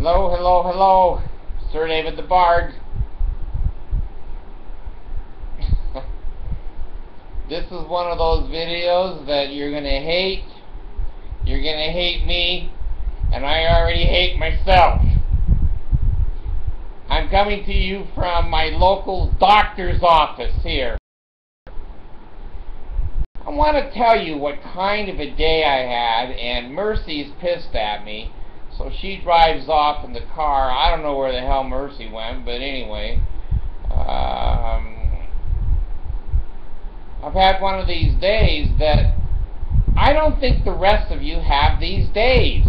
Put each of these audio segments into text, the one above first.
Hello, hello, hello, Sir David the Bard. This is one of those videos that you're going to hate. You're going to hate me, and I already hate myself. I'm coming to you from my local doctor's office here. I want to tell you what kind of a day I had, and Mercy's pissed at me, so she drives off in the car. I don't know where the hell Mercy went, but anyway. I've had one of these days that I don't think the rest of you have these days.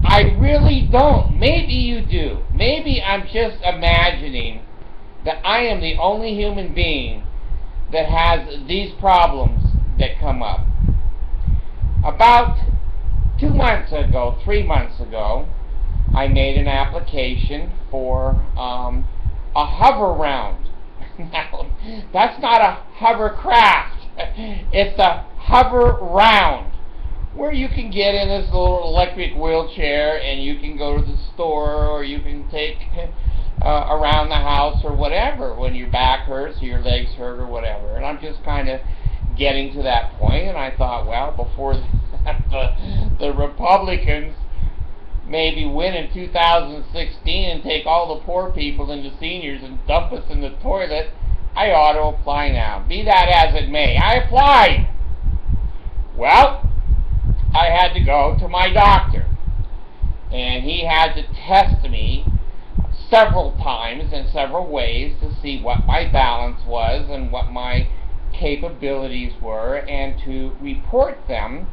I really don't. Maybe you do. Maybe I'm just imagining that I am the only human being that has these problems that come up. About 2 months ago, 3 months ago, I made an application for a Hoveround. Now, that's not a hovercraft. It's a Hoveround, where you can get in this little electric wheelchair and you can go to the store, or you can take around the house or whatever when your back hurts or your legs hurt or whatever. And I'm just kind of getting to that point, and I thought, well, before the Republicans maybe win in 2016 and take all the poor people and the seniors and dump us in the toilet, I ought to apply now. Be that as it may, I applied. Well, I had to go to my doctor, and he had to test me several times in several ways to see what my balance was and what my capabilities were, and to report them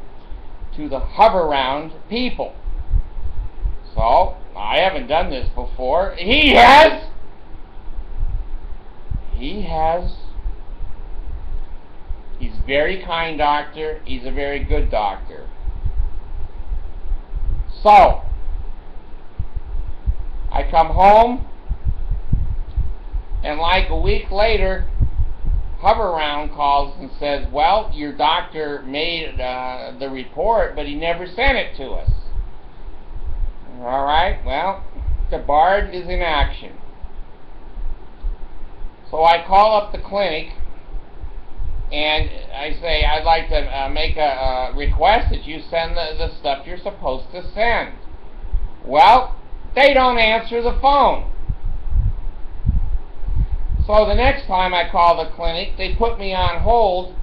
to the Hoveround people. So, I haven't done this before. He has! He has. He's a very kind doctor. He's a very good doctor. So, I come home, and like a week later, Hoveround calls and says, well, your doctor made the report, but he never sent it to us. All right, well, the Bard is in action. So I call up the clinic, and I say, I'd like to make a request that you send the stuff you're supposed to send. Well, they don't answer the phone. So the next time I call the clinic, they put me on hold,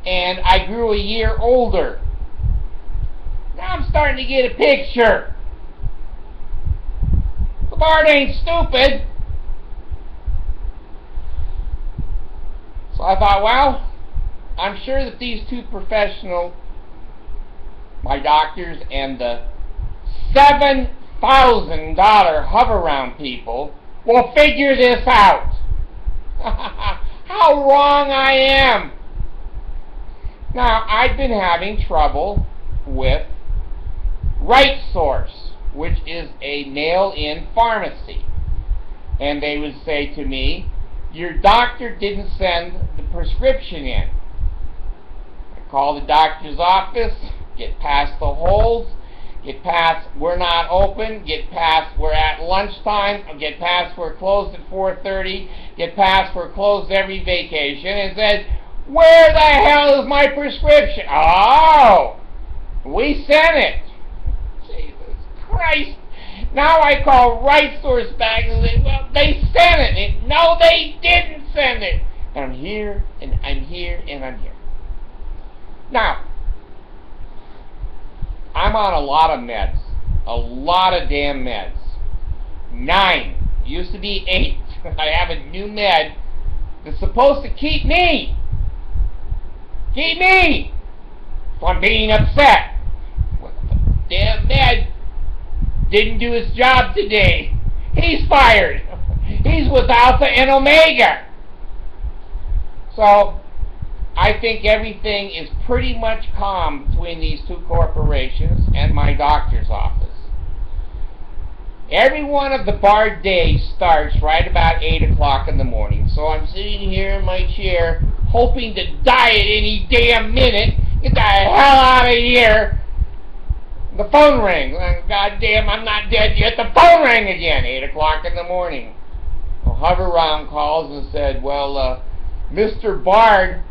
and I grew a year older. Now I'm starting to get a picture. The Bard ain't stupid. So I thought, well, I'm sure that these two professionals, my doctors and the $7,000 Hoveround people, will figure this out. How wrong I am. Now, I've been having trouble with RightSource, which is a mail-in pharmacy. And they would say to me, your doctor didn't send the prescription in. I call the doctor's office, get past the holds, get past we're not open, get past we're at lunchtime, get past we're closed at 4:30, get past we're closed every vacation, and says, where the hell is my prescription? Oh, we sent it. Jesus Christ. Now I call RightSource back and say, well, they sent it. And no, they didn't send it. And I'm here, and I'm here, and I'm here. Now, I'm on a lot of meds. A lot of damn meds. 9. It used to be 8. I have a new med that's supposed to keep me. Keep me from being upset. What the damn med didn't do his job today. He's fired. He's with Alpha and Omega. So, I think everything is pretty much calm between these two corporations and my doctor's office. Every one of the Bard days starts right about 8 o'clock in the morning. So I'm sitting here in my chair, hoping to die at any damn minute. Get the hell out of here. The phone rang. God damn, I'm not dead yet. The phone rang again. 8 o'clock in the morning. Well, Hover-Round calls and said, well, Mr. Bard,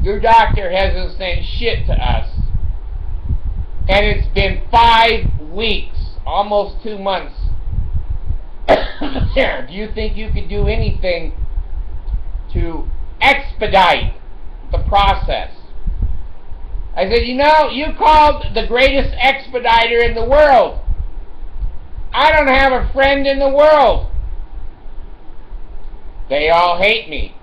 your doctor hasn't sent shit to us. And it's been 5 weeks, almost 2 months. Do you think you could do anything to expedite the process? I said, you know, you called the greatest expediter in the world. I don't have a friend in the world. They all hate me.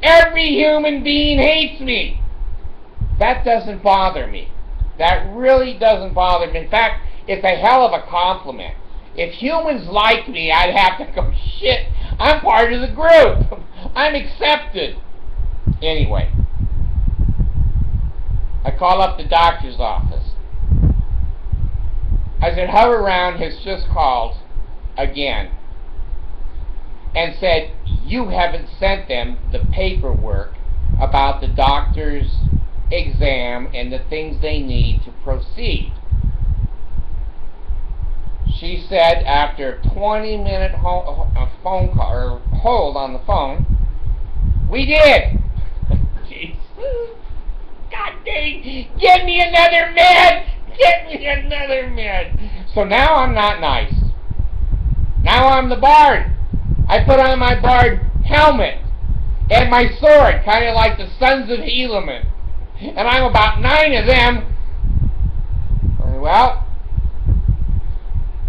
Every human being hates me. That doesn't bother me. That really doesn't bother me. In fact, it's a hell of a compliment. If humans liked me, I'd have to go, shit, I'm part of the group. I'm accepted. Anyway, I call up the doctor's office. I said, Hover-Round has just called again and said, you haven't sent them the paperwork about the doctor's exam and the things they need to proceed. She said after a 20-minute phone call, or hold on the phone, we did. Jeez. God dang, get me another med! Get me another med! So now I'm not nice. Now I'm the Bard. I put on my Bard helmet and my sword, kind of like the Sons of Helaman. And I'm about 9 of them. Well,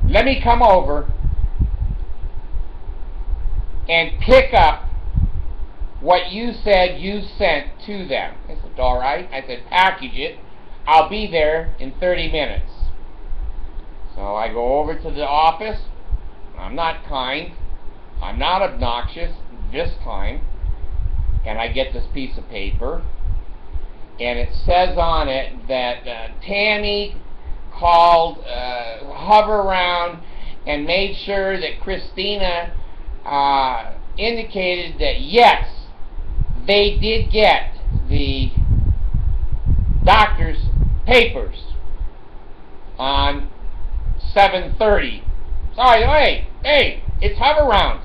let me come over and pick up what you said you sent to them. I said, all right. I said, package it. I'll be there in 30 minutes. So I go over to the office. I'm not kind. I'm not obnoxious this time. And I get this piece of paper. And it says on it that Tammy called Hover-Round and made sure that Christina indicated that yes, they did get the doctor's papers on 7:30. Sorry, hey, it's Hover-Round.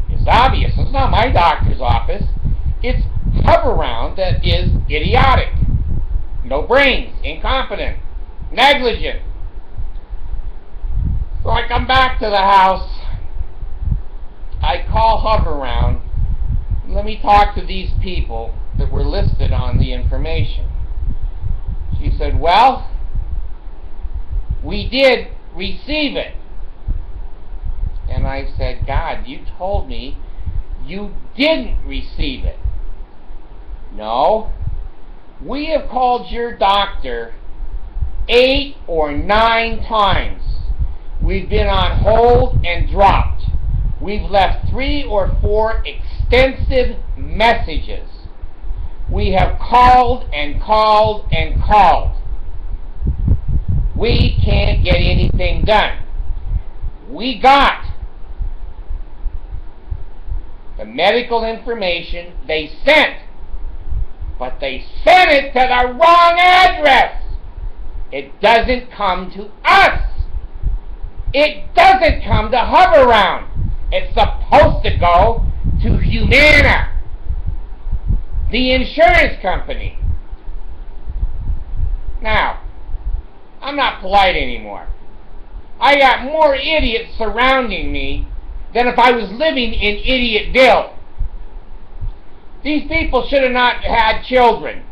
It's obvious. It's not my doctor's office. It's Hover-Round that is idiotic. No brains, incompetent, negligent. So I come back to the house. I call Hover-Round. Let me talk to these people that were listed on the information. She said, well, we did receive it. And I said, God, you told me you didn't receive it. No. We have called your doctor 8 or 9 times. We've been on hold and dropped. We've left 3 or 4 extensive messages. We have called and called and called. We can't get anything done. We got the medical information they sent, but they sent it to the wrong address. It doesn't come to us. It doesn't come to Hover-Round. It's supposed to go to Humana, the insurance company. Now, I'm not polite anymore. I got more idiots surrounding me than if I was living in Idiotville. These people should have not had children.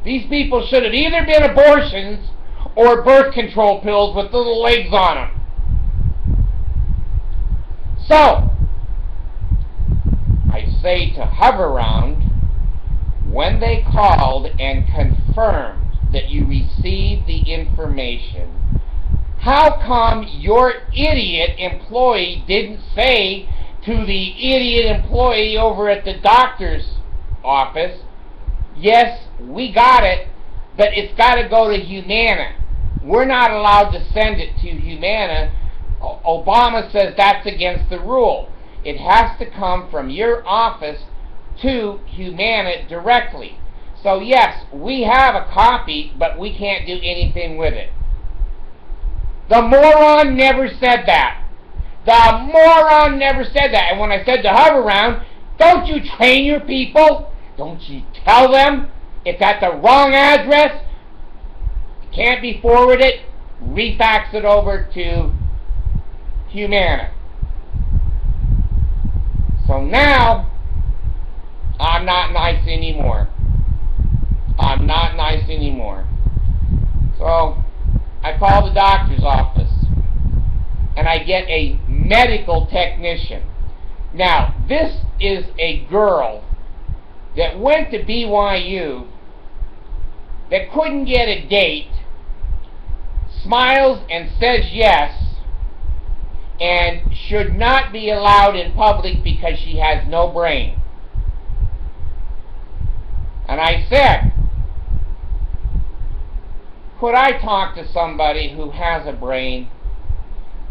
These people should have either been abortions or birth control pills with little legs on them. So, I say to Hover-Round, when they called and confirmed that you received the information, how come your idiot employee didn't say to the idiot employee over at the doctor's office, yes, we got it, but it's got to go to Humana. We're not allowed to send it to Humana. Obama says that's against the rule. It has to come from your office to Humana directly. So yes, we have a copy, but we can't do anything with it. The moron never said that. The moron never said that. And when I said to Hoveround, don't you train your people? Don't you tell them it's at the wrong address? It can't be forwarded. Refax it over to Humana. So now, I'm not nice anymore. I'm not nice anymore. So, I call the doctor's office, and I get a medical technician. Now, this is a girl that went to BYU, that couldn't get a date, smiles and says yes, and should not be allowed in public because she has no brain. And I said, could I talk to somebody who has a brain?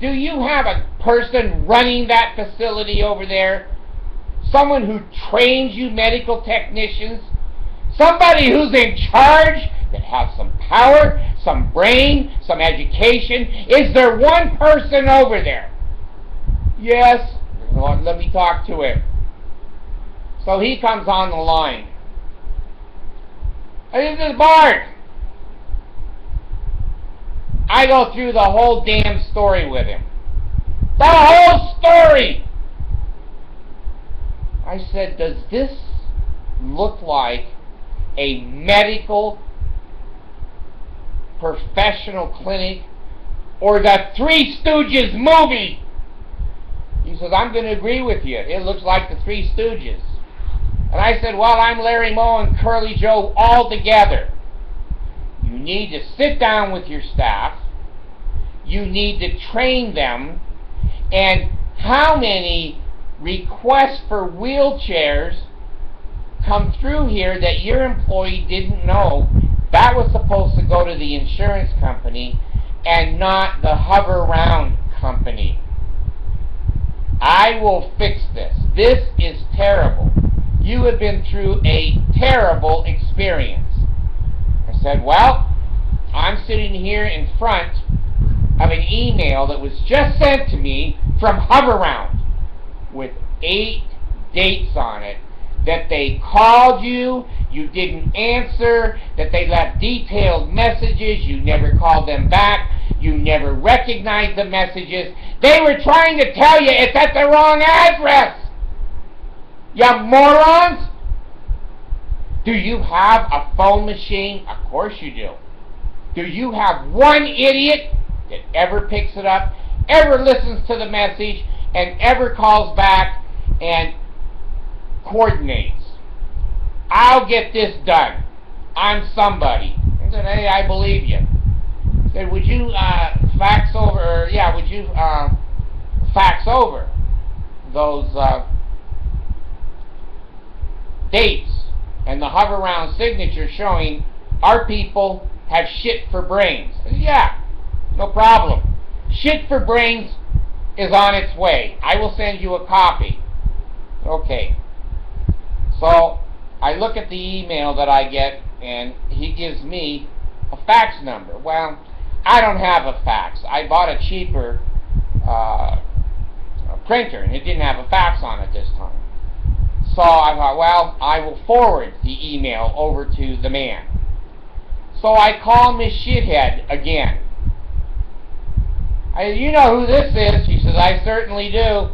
Do you have a person running that facility over there? Someone who trains you medical technicians? Somebody who's in charge, that has some power, some brain, some education? Is there one person over there? Yes. Well, let me talk to him. So he comes on the line. This is Bart. I go through the whole damn story with him. The whole story! I said, does this look like a medical professional clinic or the Three Stooges movie? He says, I'm going to agree with you. It looks like the Three Stooges. And I said, well, I'm Larry Moe and Curly Joe all together. You need to sit down with your staff. You need to train them. And how many requests for wheelchairs come through here that your employee didn't know that was supposed to go to the insurance company and not the Hoveround company? I will fix this. This is terrible. You have been through a terrible experience. I said, well, I'm sitting here in front of an email that was just sent to me from Hoveround with 8 dates on it, that they called you, you didn't answer, that they left detailed messages, you never called them back, you never recognized the messages. They were trying to tell you it's at the wrong address. You morons! Do you have a phone machine? Of course you do. Do you have one idiot that ever picks it up, ever listens to the message, and ever calls back and coordinates? I'll get this done. I'm somebody. I said, hey, I believe you. I said, would you fax over, would you fax over those dates and the Hoveround signature showing our people have shit for brains? I said, yeah, no problem. Shit for brains is on its way. I will send you a copy. Okay. So I look at the email that I get, and he gives me a fax number. Well, I don't have a fax. I bought a cheaper printer, and it didn't have a fax on it this time. So I thought, well, I will forward the email over to the man. So I call Miss Shithead again. I said, you know who this is? She says, I certainly do.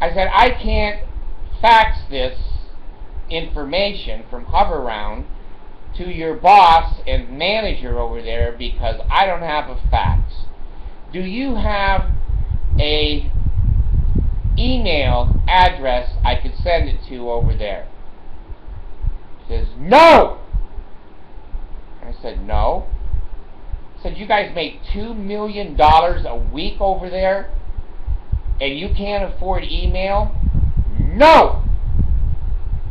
I said, I can't fax this information from Hoveround to your boss and manager over there because I don't have a fax. Do you have a email address I could send it to over there? She says, no! I said, no? I said, you guys make $2 million a week over there and you can't afford email? No!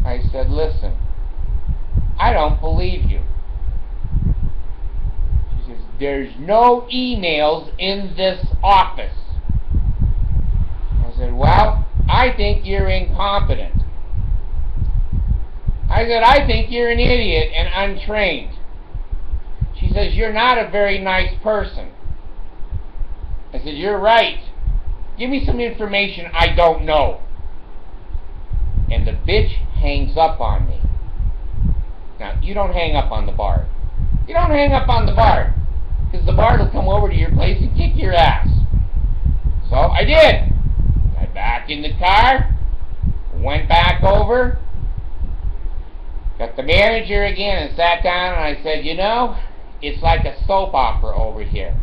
I said, listen, I don't believe you. She says, there's no emails in this office. I said, well, I think you're incompetent. I said, I think you're an idiot and untrained. She says, you're not a very nice person. I said, you're right. Give me some information I don't know. And the bitch hangs up on me. Now, you don't hang up on the bar. You don't hang up on the bar, because the bar will come over to your place and kick your ass. So I did. Got back in the car, went back over, got the manager again and sat down, and I said, you know, it's like a soap opera over here.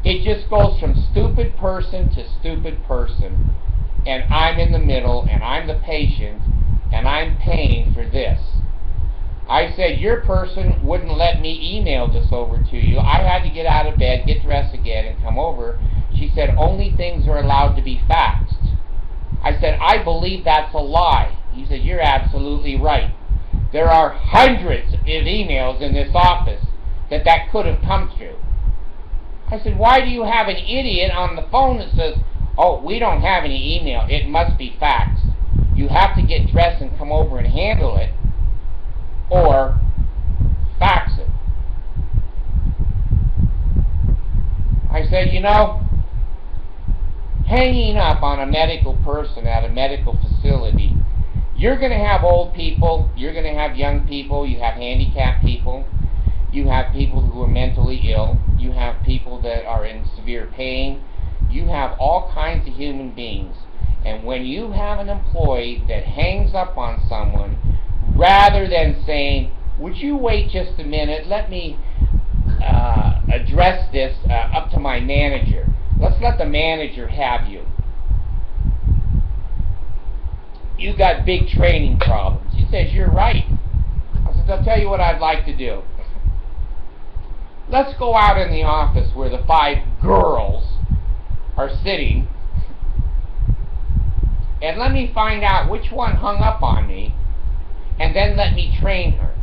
It just goes from stupid person to stupid person, and I'm in the middle, and I'm the patient, and I'm paying for this. I said, your person wouldn't let me email this over to you. I had to get out of bed, get dressed again, and come over. She said, only things are allowed to be faxed. I said, I believe that's a lie. He said, you're absolutely right. There are hundreds of emails in this office that could have come through. I said, why do you have an idiot on the phone that says, oh, we don't have any email, it must be faxed. You have to get dressed and come over and handle it, or fax it. I said, you know, hanging up on a medical person at a medical facility, you're going to have old people, you're going to have young people, you have handicapped people, you have people who are mentally ill, you have people that are in severe pain, you have all kinds of human beings. And when you have an employee that hangs up on someone, rather than saying, would you wait just a minute, let me address this up to my manager. Let's let the manager have you. You got big training problems. He says, you're right. I said, I'll tell you what I'd like to do. Let's go out in the office where the 5 girls are sitting, and let me find out which one hung up on me, and then let me train her.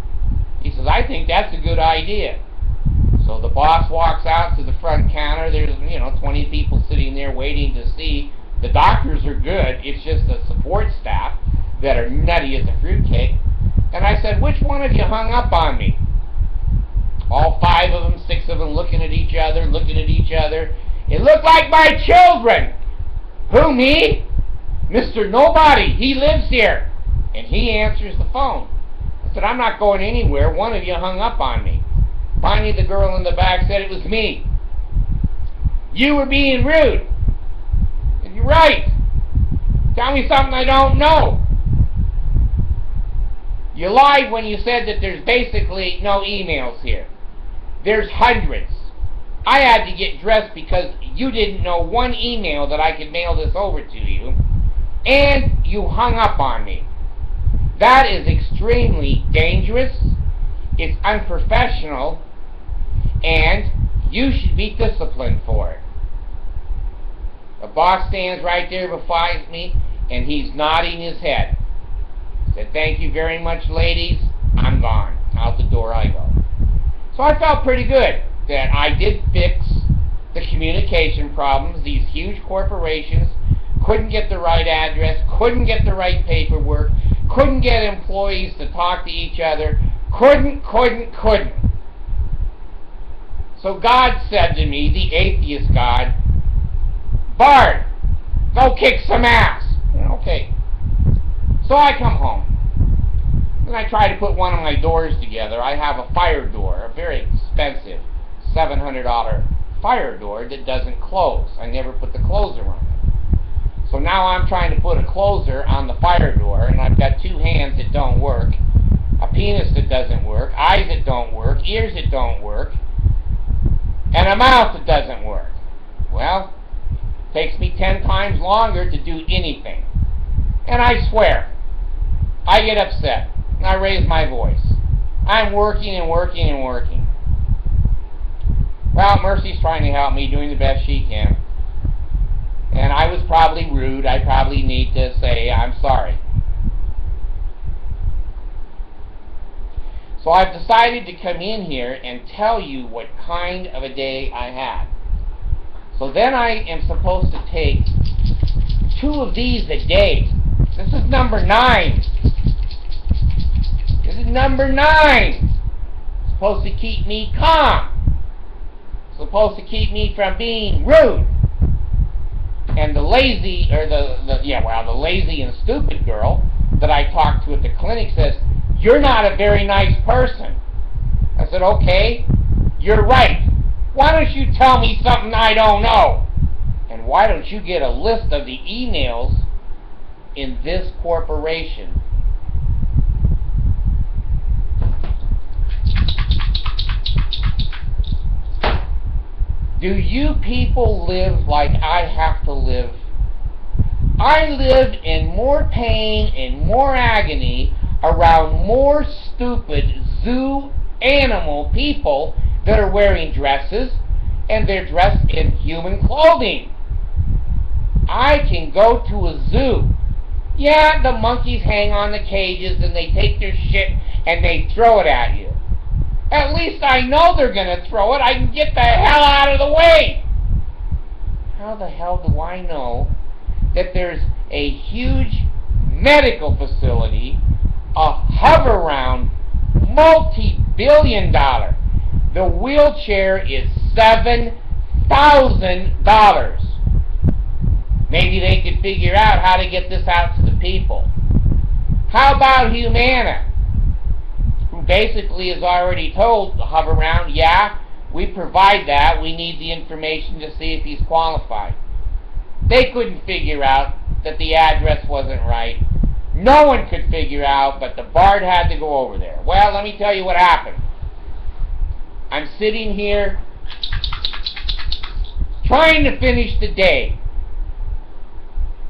He says, I think that's a good idea. So the boss walks out to the front counter. There's, 20 people sitting there waiting to see. The doctors are good. It's just the support staff that are nutty as a fruitcake. And I said, which one of you hung up on me? All 5 of them, 6 of them looking at each other, It looked like my children. Who, me? Mr. Nobody. He lives here. And he answers the phone. I said, I'm not going anywhere. One of you hung up on me. Finally, the girl in the back said, it was me. You were being rude. And you're right. Tell me something I don't know. You lied when you said that there's basically no emails here. There's hundreds. I had to get dressed because you didn't know one email that I could mail this over to you, and you hung up on me. That is extremely dangerous, it's unprofessional, and you should be disciplined for it. The boss stands right there beside me, and he's nodding his head. I said, thank you very much, ladies. I'm gone. Out the door I go. So I felt pretty good that I did fix the communication problems. These huge corporations couldn't get the right address, couldn't get the right paperwork, couldn't get employees to talk to each other, couldn't. So God said to me, the atheist God, Bard, go kick some ass. Okay. So I come home, and I try to put one of my doors together. I have a fire door, a very expensive $700 fire door that doesn't close. I never put the closer on it. So now I'm trying to put a closer on the fire door, and I've got 2 hands that don't work, a penis that doesn't work, eyes that don't work, ears that don't work, and a mouth that doesn't work. Well, it takes me 10 times longer to do anything. And I swear, I get upset, and I raise my voice. I'm working and working and working. Well, Mercy's trying to help me, doing the best she can. And I was probably rude. I probably need to say I'm sorry. So I've decided to come in here and tell you what kind of a day I had. So then I am supposed to take 2 of these a day. This is number 9. This is number 9. It's supposed to keep me calm. It's supposed to keep me from being rude. And the lazy, or the lazy and stupid girl that I talked to at the clinic says, "You're not a very nice person." I said, "Okay, you're right. Why don't you tell me something I don't know? And why don't you get a list of the emails in this corporation?" Do you people live like I have to live? I live in more pain and more agony around more stupid zoo animal people that are wearing dresses, and they're dressed in human clothing. I can go to a zoo. Yeah, the monkeys hang on the cages and they take their shit and they throw it at you. At least I know they're going to throw it. I can get the hell out of the way. How the hell do I know that there's a huge medical facility, a hover-round, multi-billion-dollar? The wheelchair is $7,000. Maybe they could figure out how to get this out to the people. How about Humana, who basically has already told Hover-Round, yeah, we provide that, we need the information to see if he's qualified. They couldn't figure out that the address wasn't right. No one could figure out, but the BARD had to go over there. Well, let me tell you what happened. I'm sitting here trying to finish the day.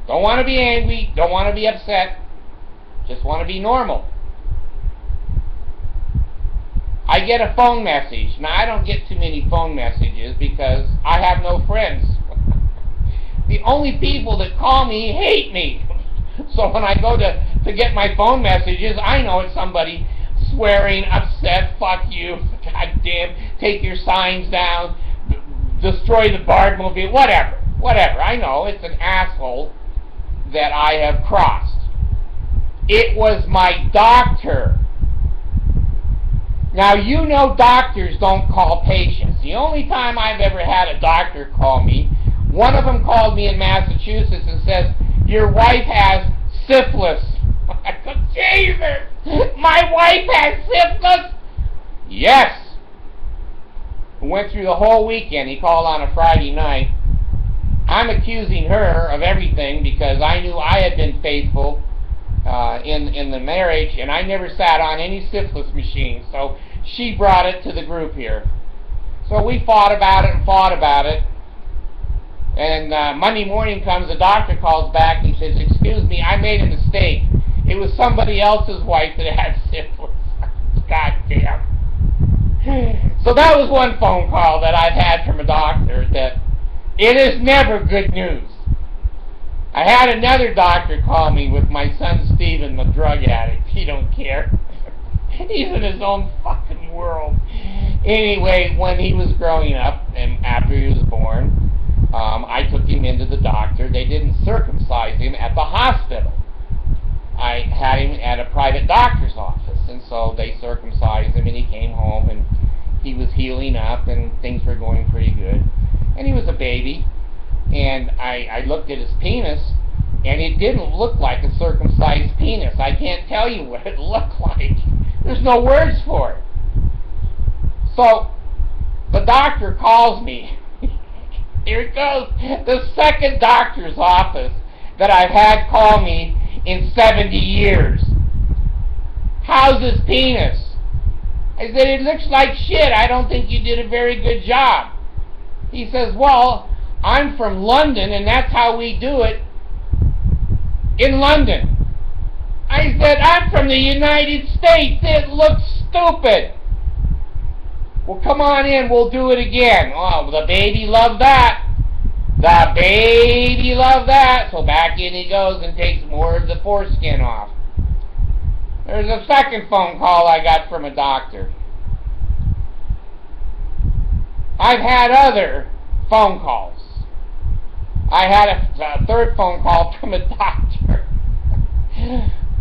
Don't want to be angry, don't want to be upset, just want to be normal. I get a phone message. Now, I don't get too many phone messages because I have no friends. The only people that call me hate me. So when I go to get my phone messages, I know it's somebody swearing, upset, fuck you, goddamn, take your signs down, destroy the BARD movie, whatever. I know it's an asshole that I have crossed. It was my doctor. Now, you know doctors don't call patients. The only time I've ever had a doctor call me, one of them called me in Massachusetts and says, "Your wife has syphilis." I said, "Jesus, my wife has syphilis?" "Yes." We went through the whole weekend. He called on a Friday night. I'm accusing her of everything because I knew I had been faithful in the marriage, and I never sat on any syphilis machine, so she brought it to the group here. So we fought about it, and Monday morning comes, the doctor calls back, and he says, "Excuse me, I made a mistake. It was somebody else's wife that had syphilis." God damn. So that was one phone call that I've had from a doctor that it is never good news. I had another doctor call me with my son Steven, the drug addict. He don't care. He's in his own fucking world. Anyway, when he was growing up, and after he was born, I took him into the doctor. They didn't circumcise him at the hospital. I had him at a private doctor's office, and so they circumcised him, and he came home, and he was healing up, and things were going pretty good. And he was a baby. And I looked at his penis, and it didn't look like a circumcised penis. I can't tell you what it looked like. There's no words for it. So the doctor calls me. Here it goes. The second doctor's office that I've had call me in 70 years. "How's his penis?" I said, "It looks like shit. I don't think you did a very good job." He says, "Well, I'm from London, and that's how we do it in London." I said, "I'm from the United States. It looks stupid." "Well, come on in. We'll do it again." Oh, the baby loved that. The baby loved that. So back in he goes and takes more of the foreskin off. There's a second phone call I got from a doctor. I've had other phone calls. I had a third phone call from a doctor.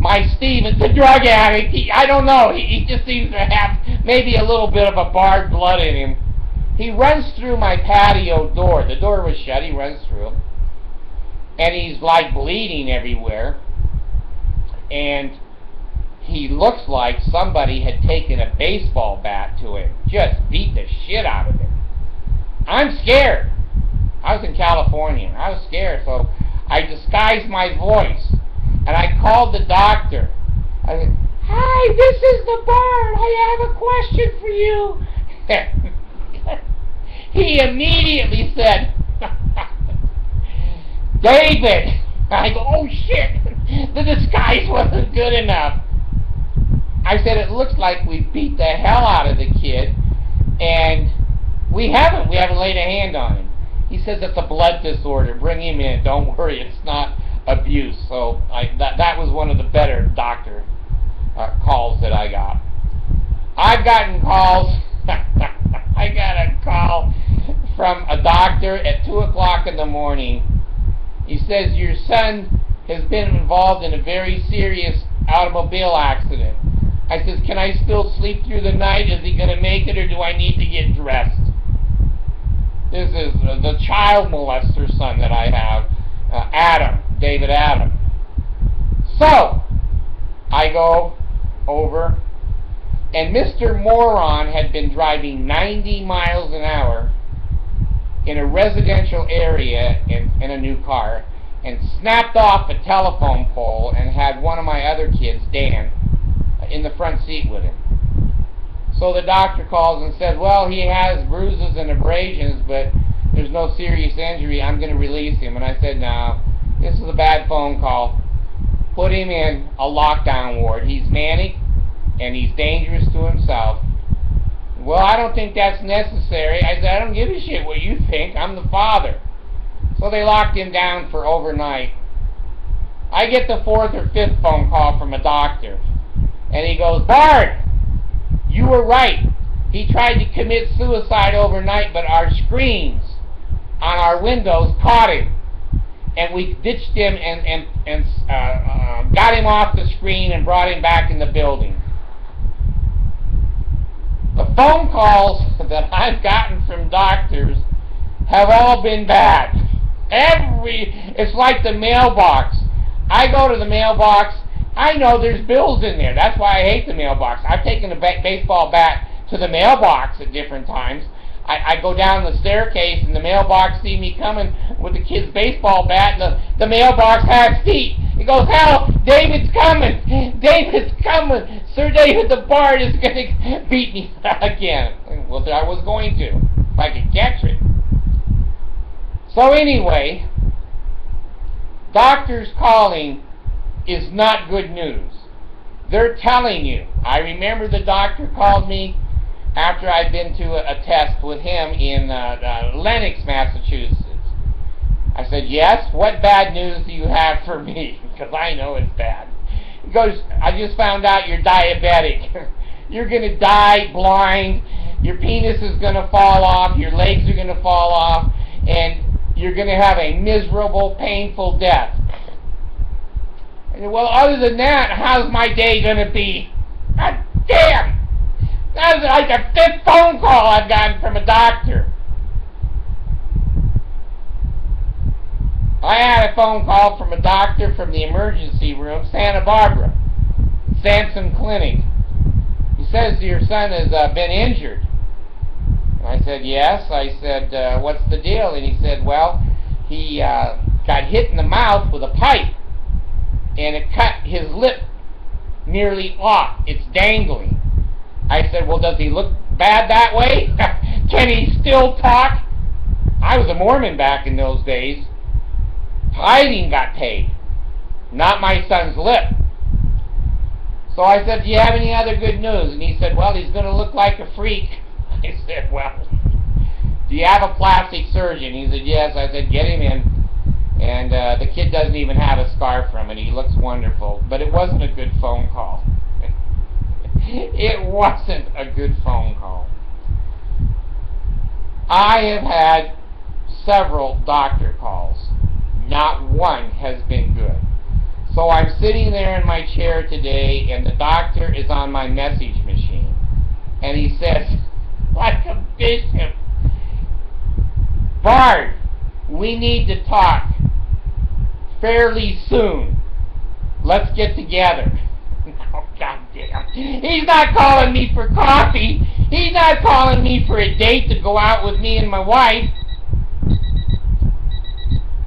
my Stephen, the drug addict, I don't know, he just seems to have maybe a little bit of a Bard blood in him. He runs through my patio door. The door was shut. He runs through. And he's like bleeding everywhere. And he looks like somebody had taken a baseball bat to him. Just beat the shit out of him. I'm scared. I was in California. I was scared. So I disguised my voice. And I called the doctor. I said, "Hi, this is the Bard. I have a question for you." He immediately said, "David." I go, "Oh shit, the disguise wasn't good enough." I said, "It looks like we beat the hell out of the kid, and we haven't laid a hand on him." He says it's a blood disorder. Bring him in. Don't worry, it's not abuse. So that was one of the better doctor calls that I got. I've gotten calls. I got a call from a doctor at 2 o'clock in the morning. He says, "Your son has been involved in a very serious automobile accident." I says, "Can I still sleep through the night? Is he going to make it, or do I need to get dressed?" This is the child molester son that I have, Adam, David Adam. So, I go over, and Mr. Moron had been driving 90 miles an hour in a residential area in a new car, and snapped off a telephone pole and had one of my other kids, Dan, in the front seat with him. So the doctor calls and says, "Well, he has bruises and abrasions, but there's no serious injury. I'm going to release him." And I said, "No, this is a bad phone call. Put him in a lockdown ward. He's manic, and he's dangerous to himself." "Well, I don't think that's necessary." I said, "I don't give a shit what you think. I'm the father." So they locked him down for overnight. I get the 4th or 5th phone call from a doctor, and he goes, "Bard, you were right. He tried to commit suicide overnight, but our screens on our windows caught him, and we ditched him and got him off the screen and brought him back in the building." The phone calls that I've gotten from doctors have all been bad. It's like the mailbox. I go to the mailbox. I know there's bills in there. That's why I hate the mailbox. I've taken a baseball bat to the mailbox at different times. I go down the staircase, and the mailbox see me coming with the kid's baseball bat, and the mailbox has feet. He goes, "Hell, David's coming! David's coming! Sir David the Bard is going to beat me again." Well, I was going to, if I could catch it. So anyway, doctors calling is not good news. They're telling you. I remember the doctor called me after I'd been to a test with him in Lenox, Massachusetts. I said, "Yes, what bad news do you have for me?" Because I know it's bad. He goes, "I just found out you're diabetic. You're going to die blind. Your penis is going to fall off. Your legs are going to fall off. And you're going to have a miserable, painful death." I said, "Well, other than that, how's my day going to be?" God damn! That was like the 5th phone call I've gotten from a doctor. I had a phone call from a doctor from the emergency room, Santa Barbara, Sampson Clinic. He says your son has been injured. And I said, "Yes." I said, "What's the deal?" And he said, "Well, he got hit in the mouth with a pipe, and it cut his lip nearly off. It's dangling." I said, "Well, does he look bad that way? Can he still talk?" I was a Mormon back in those days. Tithing got paid, not my son's lip. So I said, "Do you have any other good news?" And he said, "Well, he's going to look like a freak." I said, "Well, do you have a plastic surgeon?" He said, "Yes." I said, "Get him in." And the kid doesn't even have a scar from it. He looks wonderful. But it wasn't a good phone call. It wasn't a good phone call. I have had several doctor calls. Not one has been good. So I'm sitting there in my chair today, and the doctor is on my message machine. And he says, like a bishop, "Bard, we need to talk fairly soon. Let's get together." Oh, goddamn. He's not calling me for coffee. He's not calling me for a date to go out with me and my wife.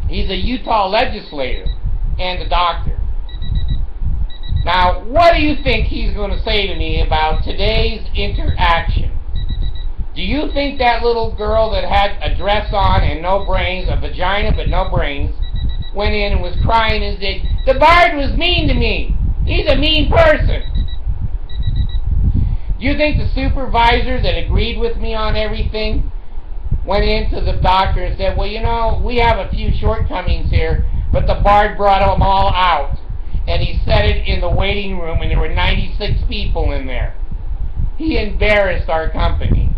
He's a Utah legislator and a doctor. Now, what do you think he's going to say to me about today's interaction? Do you think that little girl that had a dress on and no brains, a vagina but no brains, went in and was crying and said, "The Bard was mean to me. He's a mean person"? Do you think the supervisor that agreed with me on everything went into the doctor and said, "Well, you know, we have a few shortcomings here, but the Bard brought them all out"? And he said it in the waiting room, and there were 96 people in there. He embarrassed our company.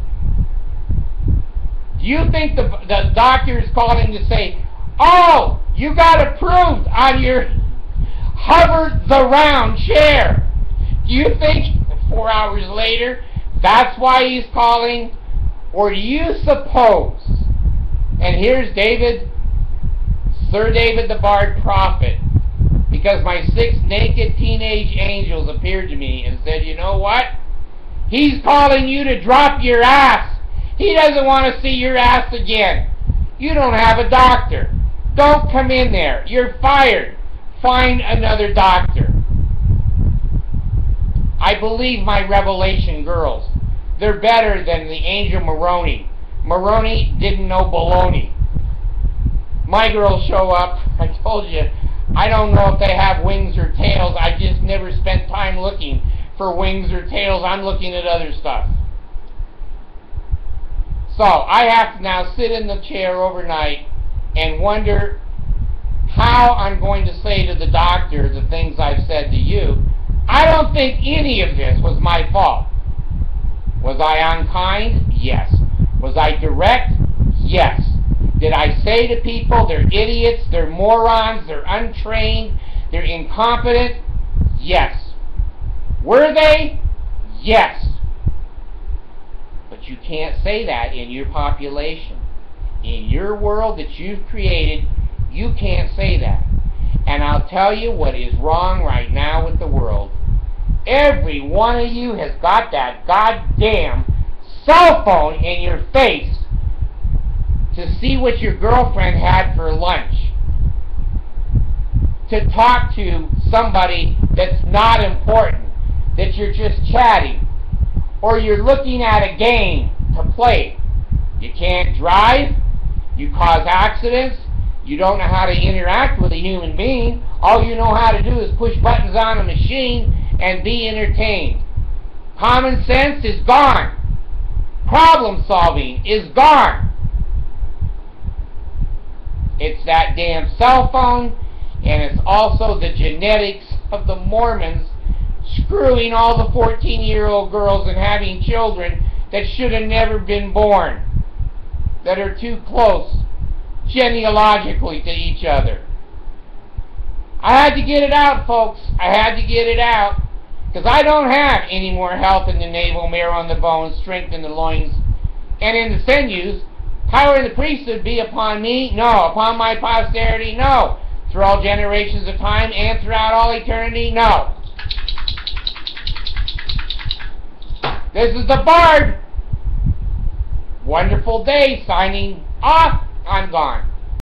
Do you think the doctor is calling to say, "Oh, you got approved on your hover the round chair"? Do you think 4 hours later that's why he's calling? Or do you suppose, and here's David, Sir David the Bard Prophet, because my 6 naked teenage angels appeared to me and said, "You know what? He's calling you to drop your ass. He doesn't want to see your ass again. You don't have a doctor. Don't come in there. You're fired. Find another doctor." I believe my Revelation girls. They're better than the angel Moroni. Moroni didn't know baloney. My girls show up. I told you, I don't know if they have wings or tails. I just never spent time looking for wings or tails. I'm looking at other stuff. So I have to now sit in the chair overnight and wonder how I'm going to say to the doctor the things I've said to you. I don't think any of this was my fault. Was I unkind? Yes. Was I direct? Yes. Did I say to people they're idiots, they're morons, they're untrained, they're incompetent? Yes. Were they? Yes. But you can't say that in your population. In your world that you've created, you can't say that. And I'll tell you what is wrong right now with the world. Every one of you has got that goddamn cell phone in your face to see what your girlfriend had for lunch, to talk to somebody that's not important, that you're just chatting, or you're looking at a game to play. You can't drive, you cause accidents, you don't know how to interact with a human being. All you know how to do is push buttons on a machine and be entertained. Common sense is gone. Problem solving is gone. It's that damn cell phone, and it's also the genetics of the Mormons screwing all the 14-year-old girls and having children that should have never been born, that are too close genealogically to each other. I had to get it out, folks. I had to get it out, because I don't have any more health in the navel, marrow on the bones, strength in the loins, and in the sinews. Power in the priesthood be upon me? No. Upon my posterity? No. Through all generations of time and throughout all eternity? No. This is the Bard. Wonderful day. Signing off. I'm gone.